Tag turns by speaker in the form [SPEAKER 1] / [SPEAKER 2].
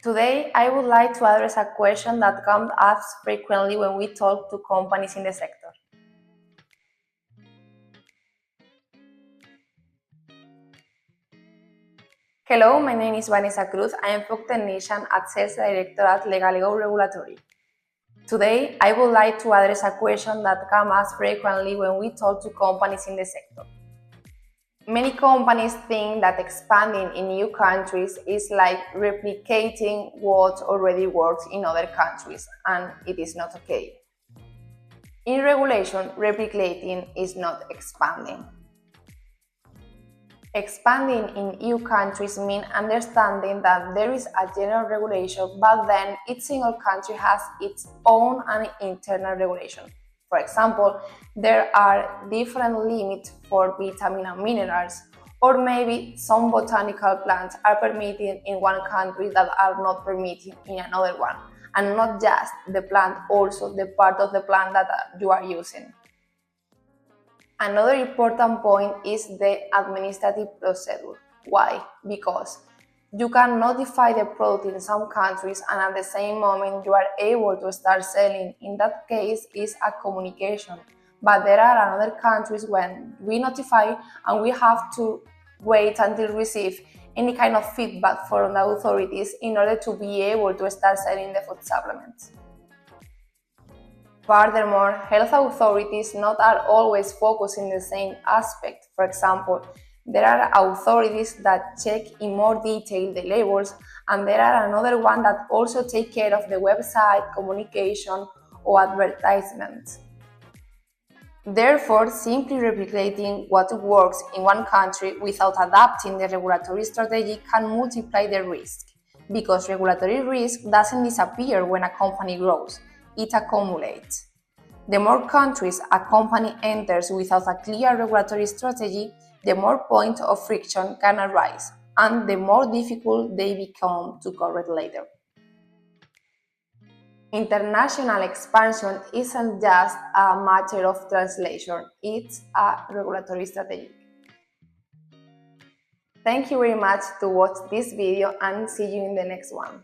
[SPEAKER 1] Today, I would like to address a question that comes up frequently when we talk to companies in the sector. Hello, my name is Vanessa Cruz. I am Product Technician at Sales Director at LegaleGo Regulatory. Today, I would like to address a question that comes up frequently when we talk to companies in the sector. Many companies think that expanding in new countries is like replicating what already works in other countries, and it is not okay. In regulation, replicating is not expanding. Expanding in EU countries means understanding that there is a general regulation, but then each single country has its own and internal regulation. For example, there are different limits for vitamin and minerals, or maybe some botanical plants are permitted in one country that are not permitted in another one, and not just the plant, also the part of the plant that you are using. Another important point is the administrative procedure. Why? Because you can notify the product in some countries and at the same moment you are able to start selling. In that case, is a communication. But there are other countries when we notify and we have to wait until receive any kind of feedback from the authorities in order to be able to start selling the food supplements. Furthermore, health authorities not are always focusing the same aspect. For example, there are authorities that check in more detail the labels, and there are another one that also take care of the website, communication, or advertisements. Therefore, simply replicating what works in one country without adapting the regulatory strategy can multiply the risk, because regulatory risk doesn't disappear when a company grows, it accumulates. The more countries a company enters without a clear regulatory strategy, the more points of friction can arise, and the more difficult they become to correct later. International expansion isn't just a matter of translation, it's a regulatory strategy. Thank you very much to watch this video and see you in the next one.